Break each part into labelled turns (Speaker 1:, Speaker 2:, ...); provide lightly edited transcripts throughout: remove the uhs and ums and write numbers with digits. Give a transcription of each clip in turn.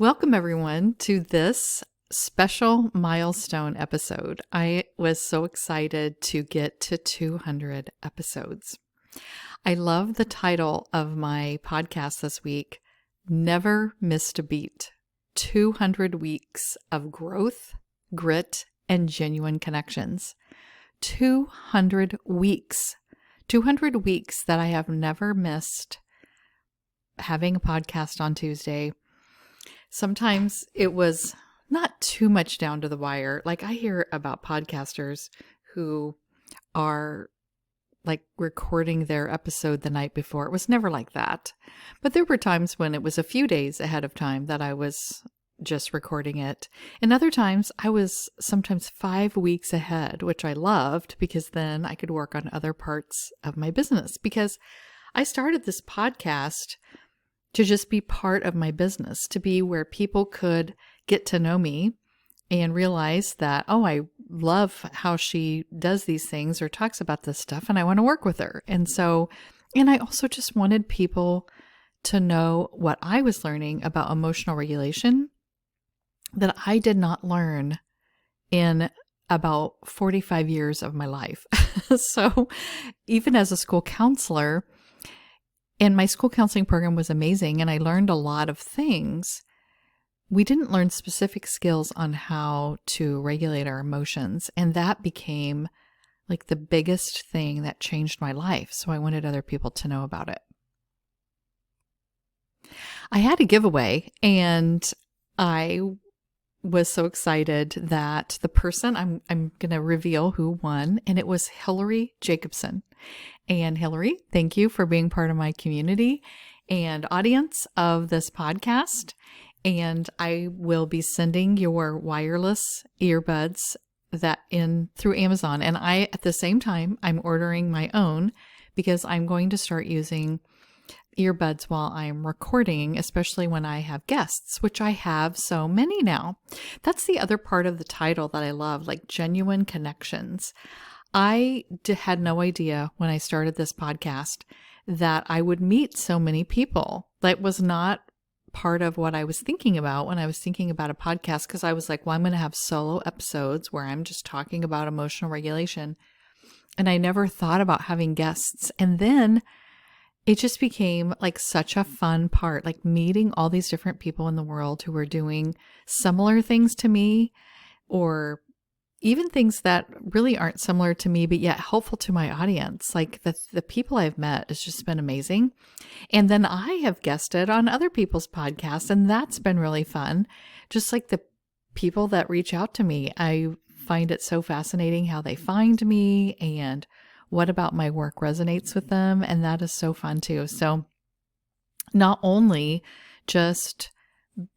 Speaker 1: Welcome, everyone, to this special milestone episode. I was so excited to get to 200 episodes. I love the title of my podcast this week, Never Missed a Beat. 200 weeks of growth, grit, and genuine connections. 200 weeks. 200 weeks that I have never missed having a podcast on Tuesday. Sometimes it was not too much down to the wire. Like I hear about podcasters who are like recording their episode the night before. It was never like that. But there were times when it was a few days ahead of time that I was just recording it. And other times I was sometimes 5 weeks ahead, which I loved because then I could work on other parts of my business. Because I started this podcast to just be part of my business, to be where people could get to know me and realize that, oh, I love how she does these things or talks about this stuff and I want to work with her. And I also just wanted people to know what I was learning about emotional regulation that I did not learn in about 45 years of my life. So even as a school counselor, and my school counseling program was amazing, and I learned a lot of things. We didn't learn specific skills on how to regulate our emotions, and that became like the biggest thing that changed my life. So I wanted other people to know about it. I had a giveaway, and I was so excited that the person, I'm going to reveal who won, and it was Hillary Jacobson. And Hillary, thank you for being part of my community and audience of this podcast. And I will be sending your wireless earbuds through Amazon. And at the same time, I'm ordering my own because I'm going to start using earbuds while I'm recording, especially when I have guests, which I have so many now. That's the other part of the title that I love, like genuine connections. I had no idea when I started this podcast that I would meet so many people. That was not part of what I was thinking about when I was thinking about a podcast, because I was like, well, I'm going to have solo episodes where I'm just talking about emotional regulation. And I never thought about having guests. And then it just became like such a fun part, like meeting all these different people in the world who were doing similar things to me, or even things that really aren't similar to me, but yet helpful to my audience. Like the people I've met has just been amazing. And then I have guested on other people's podcasts, and that's been really fun. Just like the people that reach out to me, I find it so fascinating how they find me and what about my work resonates with them. And that is so fun too. So not only just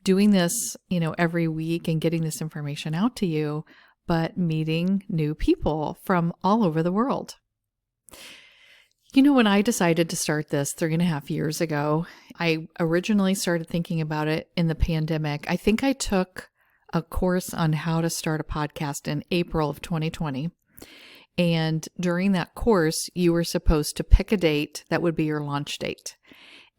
Speaker 1: doing this, every week and getting this information out to you, but meeting new people from all over the world. When I decided to start this 3.5 years ago, I originally started thinking about it in the pandemic. I think I took a course on how to start a podcast in April of 2020. And during that course, you were supposed to pick a date that would be your launch date.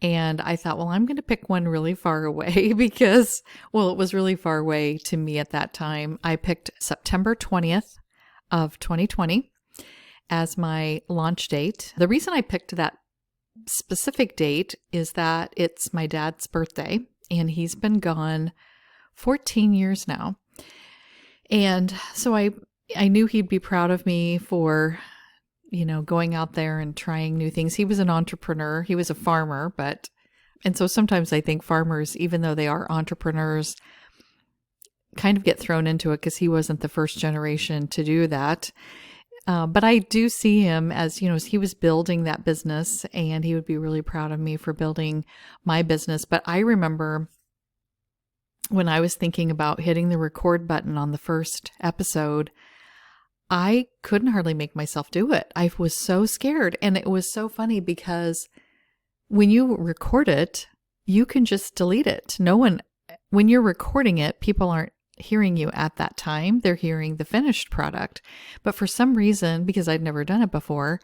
Speaker 1: And I thought, well, I'm going to pick one really far away because, it was really far away to me at that time. I picked September 20th of 2020 as my launch date. The reason I picked that specific date is that it's my dad's birthday, and he's been gone 14 years now. And so I knew he'd be proud of me for going out there and trying new things. He was an entrepreneur. He was a farmer, and so sometimes I think farmers, even though they are entrepreneurs, kind of get thrown into it because he wasn't the first generation to do that. But I do see him as, he was building that business, and he would be really proud of me for building my business. But I remember when I was thinking about hitting the record button on the first episode, I couldn't hardly make myself do it. I was so scared. And it was so funny because when you record it, you can just delete it. When you're recording it, people aren't hearing you at that time. They're hearing the finished product. But for some reason, because I'd never done it before,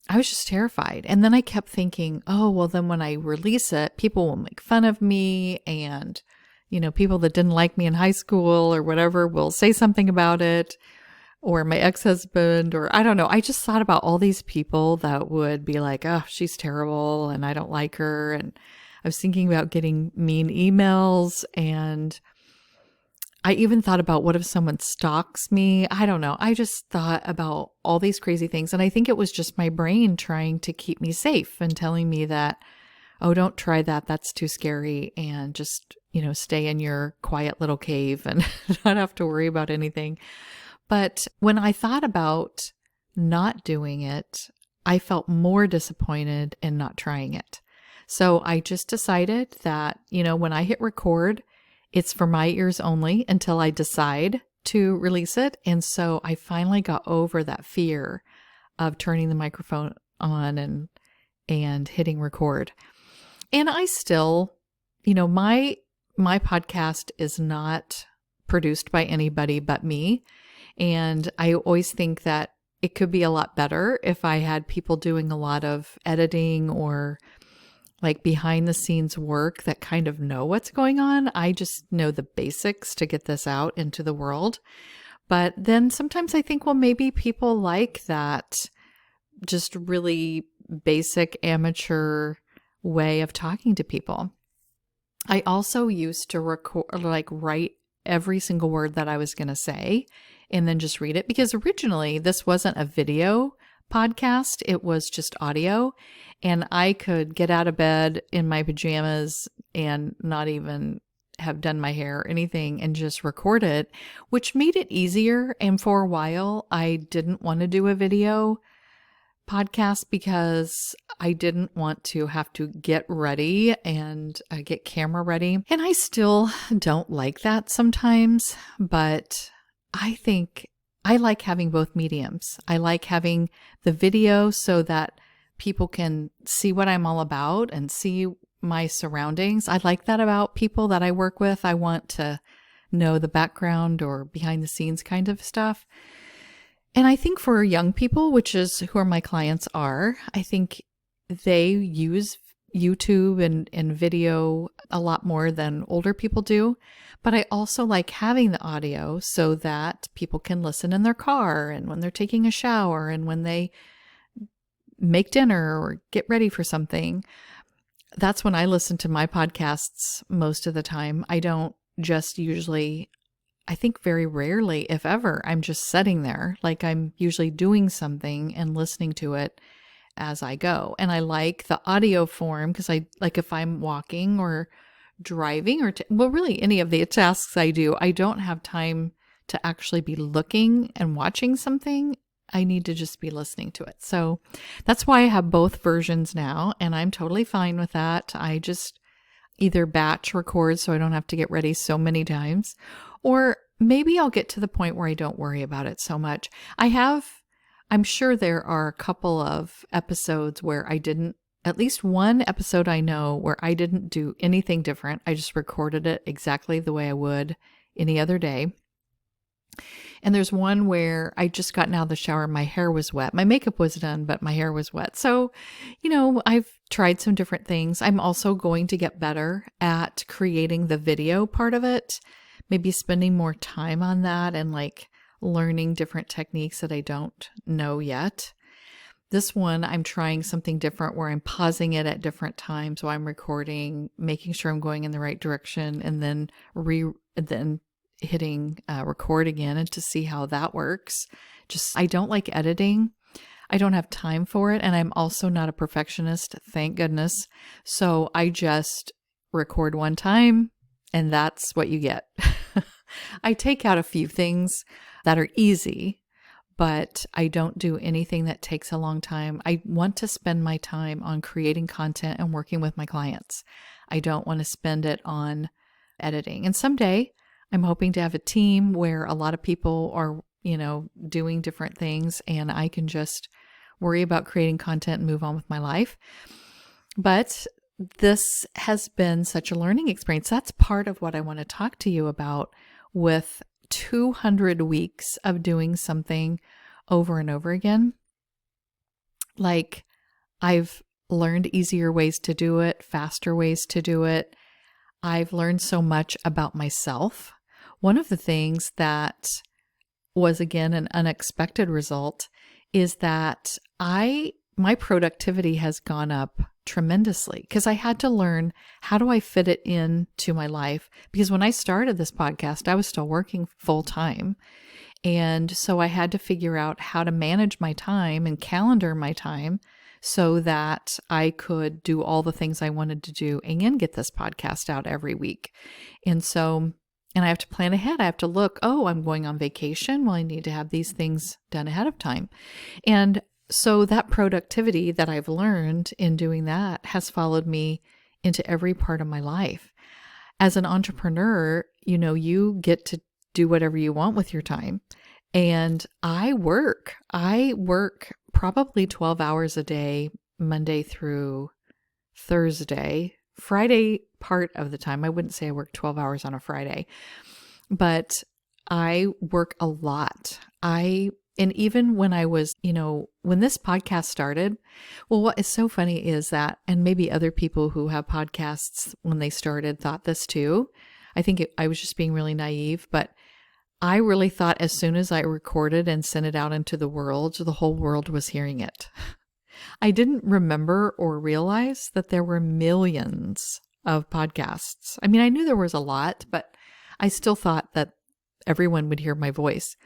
Speaker 1: I was just terrified. And then I kept thinking, oh, well, then when I release it, people will make fun of me and people that didn't like me in high school or whatever will say something about it, or my ex-husband, or I don't know. I just thought about all these people that would be like, oh, she's terrible and I don't like her. And I was thinking about getting mean emails, and I even thought about, what if someone stalks me? I don't know. I just thought about all these crazy things. And I think it was just my brain trying to keep me safe and telling me that, oh, don't try that. That's too scary. And just, stay in your quiet little cave and not have to worry about anything. But when I thought about not doing it, I felt more disappointed in not trying it. So I just decided that, when I hit record, it's for my ears only until I decide to release it. And so I finally got over that fear of turning the microphone on and hitting record. And I still, my podcast is not produced by anybody but me. And I always think that it could be a lot better if I had people doing a lot of editing or like behind the scenes work that kind of know what's going on. I just know the basics to get this out into the world. But then sometimes I think, well, maybe people like that just really basic amateur way of talking to people. I also used to write every single word that I was going to say and then just read it, because originally this wasn't a video podcast. It was just audio, and I could get out of bed in my pajamas and not even have done my hair or anything and just record it, which made it easier. And for a while, I didn't want to do a video podcast because I didn't want to have to get ready and get camera ready. And I still don't like that sometimes, but I think I like having both mediums. I like having the video so that people can see what I'm all about and see my surroundings. I like that about people that I work with. I want to know the background or behind the scenes kind of stuff. And I think for young people, which is who my clients are, I think they use YouTube and video a lot more than older people do. But I also like having the audio so that people can listen in their car and when they're taking a shower and when they make dinner or get ready for something. That's when I listen to my podcasts most of the time. I don't just usually, I think very rarely, if ever, I'm just sitting there. Like I'm usually doing something and listening to it as I go. And I like the audio form because I like if I'm walking or driving or really any of the tasks I do, I don't have time to actually be looking and watching something. I need to just be listening to it. So that's why I have both versions now, and I'm totally fine with that. I just either batch record so I don't have to get ready so many times, or maybe I'll get to the point where I don't worry about it so much. I'm sure there are a couple of episodes where I didn't, at least one episode I know where I didn't do anything different. I just recorded it exactly the way I would any other day. And there's one where I just gotten out of the shower, my hair was wet. My makeup was done, but my hair was wet. So, I've tried some different things. I'm also going to get better at creating the video part of it, maybe spending more time on that and like learning different techniques that I don't know yet. This one, I'm trying something different where I'm pausing it at different times while I'm recording, making sure I'm going in the right direction, and then hitting record again and to see how that works. I don't like editing. I don't have time for it. And I'm also not a perfectionist, thank goodness. So I just record one time and that's what you get. I take out a few things that are easy, but I don't do anything that takes a long time. I want to spend my time on creating content and working with my clients. I don't want to spend it on editing. And someday I'm hoping to have a team where a lot of people are, doing different things and I can just worry about creating content and move on with my life. But this has been such a learning experience. That's part of what I want to talk to you about with 200 weeks of doing something over and over again. Like I've learned easier ways to do it, faster ways to do it. I've learned so much about myself. One of the things that was, again, an unexpected result is that my productivity has gone up tremendously because I had to learn, how do I fit it into my life? Because when I started this podcast, I was still working full time. And so I had to figure out how to manage my time and calendar my time so that I could do all the things I wanted to do and get this podcast out every week. And I have to plan ahead. I have to look, oh, I'm going on vacation. Well, I need to have these things done ahead of time. And so that productivity that I've learned in doing that has followed me into every part of my life. As an entrepreneur, you get to do whatever you want with your time. And I work probably 12 hours a day, Monday through Thursday. Friday, part of the time, I wouldn't say I work 12 hours on a Friday, but I work a lot. And even when I was, when this podcast started, well, what is so funny is that, and maybe other people who have podcasts when they started thought this too. I think I was just being really naive, but I really thought as soon as I recorded and sent it out into the world, the whole world was hearing it. I didn't remember or realize that there were millions of podcasts. I mean, I knew there was a lot, but I still thought that everyone would hear my voice.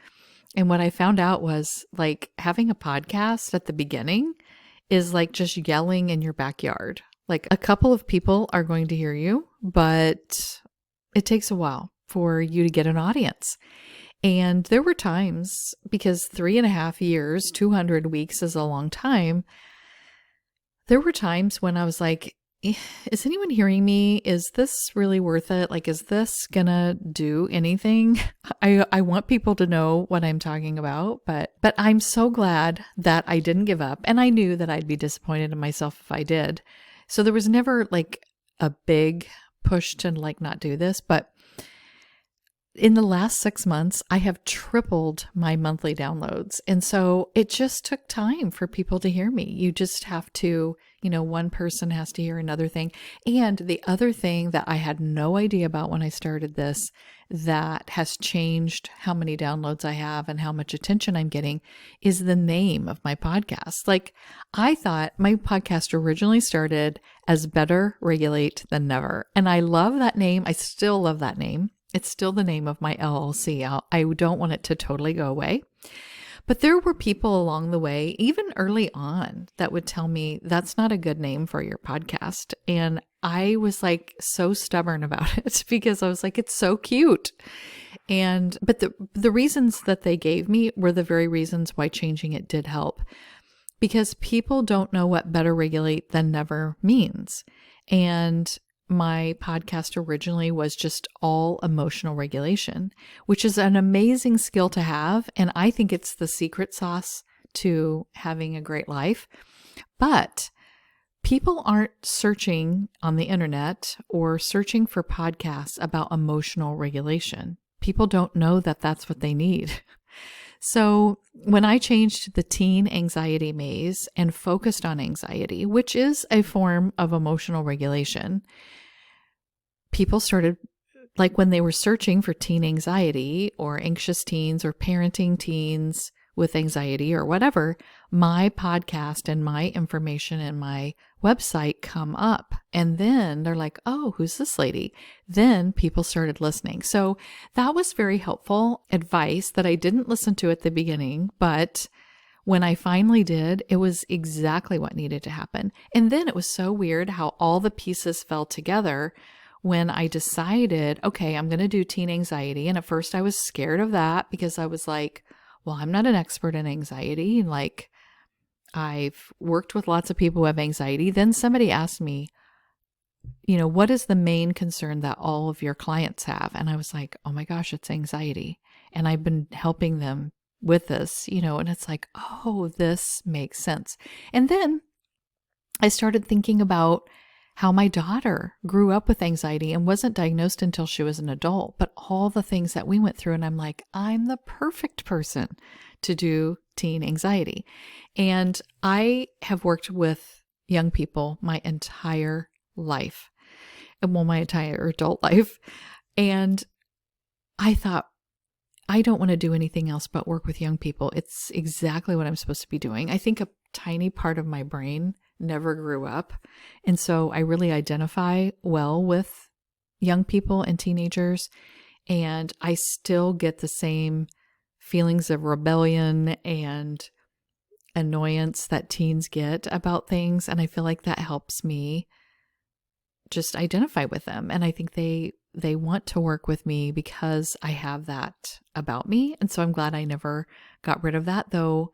Speaker 1: And what I found out was, like, having a podcast at the beginning is like just yelling in your backyard. Like, a couple of people are going to hear you, but it takes a while for you to get an audience. And there were times, because 3.5 years, 200 weeks is a long time. There were times when I was like, is anyone hearing me? Is this really worth it? Like, is this gonna do anything? I want people to know what I'm talking about, but I'm so glad that I didn't give up. And I knew that I'd be disappointed in myself if I did. So there was never like a big push to like not do this, but in the last 6 months, I have tripled my monthly downloads. And so it just took time for people to hear me. You just have to, one person has to hear another thing. And the other thing that I had no idea about when I started this, that has changed how many downloads I have and how much attention I'm getting, is the name of my podcast. Like, I thought my podcast originally started as Better Regulate Than Never. And I love that name. I still love that name. It's still the name of my LLC. I don't want it to totally go away. But there were people along the way, even early on, that would tell me that's not a good name for your podcast. And I was like so stubborn about it because I was like, it's so cute. But the reasons that they gave me were the very reasons why changing it did help. Because people don't know what Better Regulate Than Never means. And my podcast originally was just all emotional regulation, which is an amazing skill to have. And I think it's the secret sauce to having a great life. But people aren't searching on the internet or searching for podcasts about emotional regulation. People don't know that that's what they need. So when I changed the teen anxiety maze and focused on anxiety, which is a form of emotional regulation, people started, like when they were searching for teen anxiety or anxious teens or parenting teens with anxiety or whatever, my podcast and my information and my website come up. And then they're like, oh, who's this lady? Then people started listening. So that was very helpful advice that I didn't listen to at the beginning, but when I finally did, it was exactly what needed to happen. And then it was so weird how all the pieces fell together when I decided, okay, I'm going to do teen anxiety. And at first I was scared of that because I was like, well, I'm not an expert in anxiety. Like, I've worked with lots of people who have anxiety. Then somebody asked me, what is the main concern that all of your clients have? And I was like, oh my gosh, it's anxiety. And I've been helping them with this, and it's like, oh, this makes sense. And then I started thinking about how my daughter grew up with anxiety and wasn't diagnosed until she was an adult, but all the things that we went through. And I'm like, I'm the perfect person to do teen anxiety. And I have worked with young people my entire life. my entire adult life. And I thought, I don't want to do anything else but work with young people. It's exactly what I'm supposed to be doing. I think a tiny part of my brain never grew up. And so I really identify well with young people and teenagers. And I still get the same feelings of rebellion and annoyance that teens get about things. And I feel like that helps me just identify with them. And I think they want to work with me because I have that about me. And so I'm glad I never got rid of that, though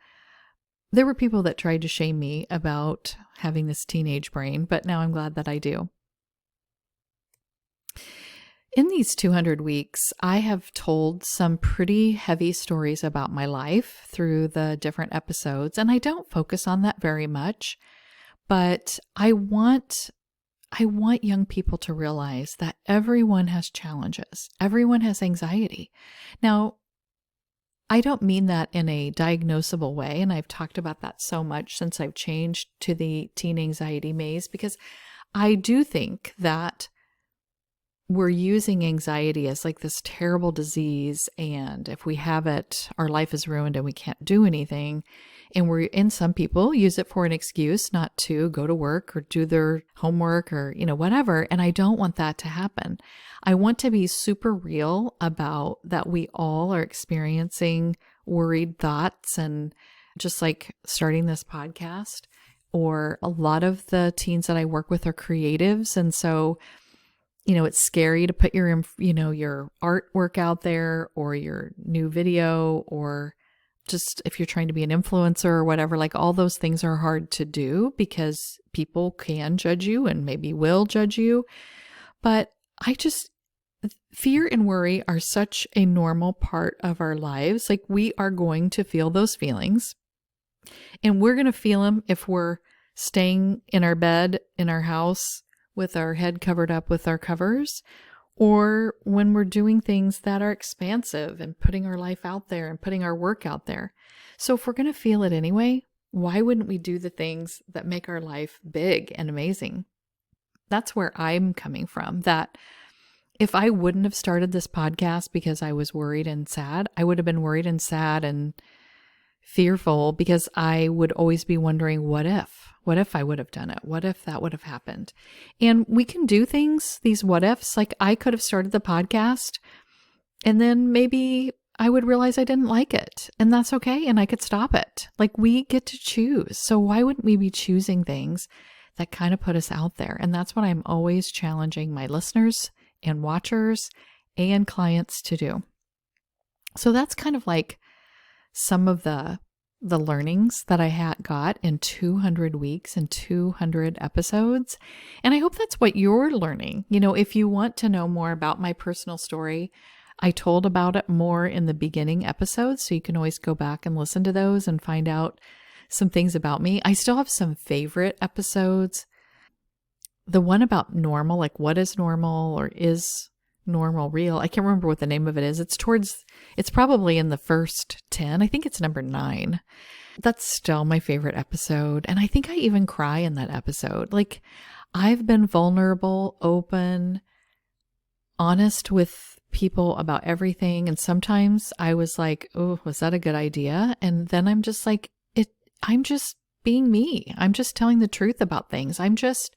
Speaker 1: there were people that tried to shame me about having this teenage brain, but now I'm glad that I do. In these 200 weeks, I have told some pretty heavy stories about my life through the different episodes, and I don't focus on that very much, but I want young people to realize that everyone has challenges. Everyone has anxiety. Now, I don't mean that in a diagnosable way, and I've talked about that so much since I've changed to the teen anxiety maze, because I do think that we're using anxiety as like this terrible disease, and if we have it, our life is ruined and we can't do anything. And some people use it for an excuse not to go to work or do their homework or, whatever. And I don't want that to happen. I want to be super real about that we all are experiencing worried thoughts, and just like starting this podcast, or a lot of the teens that I work with are creatives. And so, it's scary to put your artwork out there, or your new video, or just if you're trying to be an influencer or whatever, like all those things are hard to do because people can judge you and maybe will judge you. But fear and worry are such a normal part of our lives. Like, we are going to feel those feelings, and we're going to feel them if we're staying in our bed, in our house, with our head covered up with our covers, or when we're doing things that are expansive and putting our life out there and putting our work out there. So if we're going to feel it anyway, why wouldn't we do the things that make our life big and amazing? That's where I'm coming from. That if I wouldn't have started this podcast because I was worried and sad, I would have been worried and sad and fearful because I would always be wondering, what if? What if I would have done it? What if that would have happened? And we can do things, these what ifs. Like, I could have started the podcast and then maybe I would realize I didn't like it, and that's okay. And I could stop it. Like, we get to choose. So why wouldn't we be choosing things that kind of put us out there? And that's what I'm always challenging my listeners and watchers and clients to do. So that's kind of like some of the learnings that I got in 200 weeks and 200 episodes. And I hope that's what you're learning. If you want to know more about my personal story, I told about it more in the beginning episodes, so you can always go back and listen to those and find out some things about me. I still have some favorite episodes. The one about normal, like what is normal, or is normal real? I can't remember what the name of it is. It's probably in the first 10. I think it's number 9. That's still my favorite episode. And I think I even cry in that episode. Like, I've been vulnerable, open, honest with people about everything. And sometimes I was like, oh, was that a good idea? And then I'm just like, I'm just being me. I'm just telling the truth about things. I'm just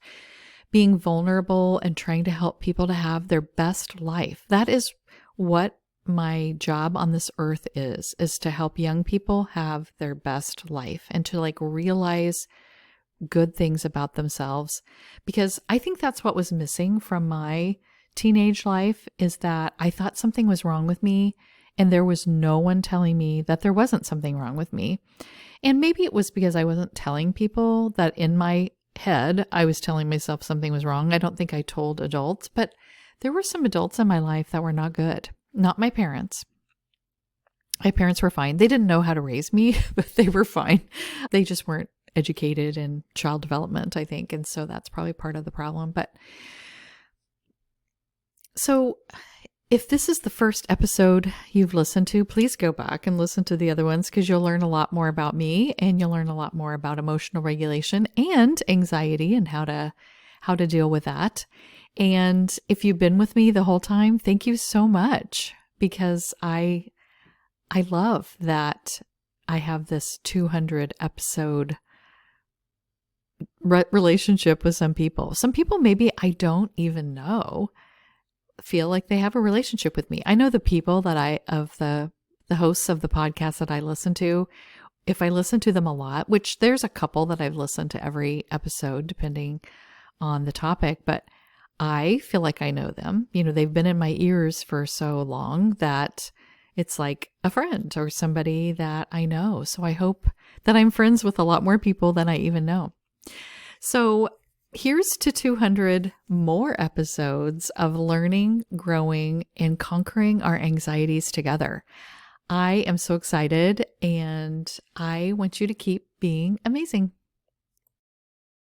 Speaker 1: being vulnerable and trying to help people to have their best life. That is what my job on this earth is to help young people have their best life and to realize good things about themselves. Because I think that's what was missing from my teenage life, is that I thought something was wrong with me and there was no one telling me that there wasn't something wrong with me. And maybe it was because I wasn't telling people that in my head, I was telling myself something was wrong. I don't think I told adults, but there were some adults in my life that were not good. Not my parents. My parents were fine. They didn't know how to raise me, but they were fine. They just weren't educated in child development, I think. And so that's probably part of the problem. But so if this is the first episode you've listened to, please go back and listen to the other ones, because you'll learn a lot more about me, and you'll learn a lot more about emotional regulation and anxiety and how to deal with that. And if you've been with me the whole time, thank you so much, because I love that I have this 200 episode relationship with some people. Some people maybe I don't even know feel like they have a relationship with me. I know the people that the hosts of the podcast that I listen to, if I listen to them a lot, which there's a couple that I've listened to every episode depending on the topic, but I feel like I know them. You know, they've been in my ears for so long that it's like a friend or somebody that I know. So I hope that I'm friends with a lot more people than I even know. So here's to 200 more episodes of learning, growing, and conquering our anxieties together. I am so excited, and I want you to keep being amazing.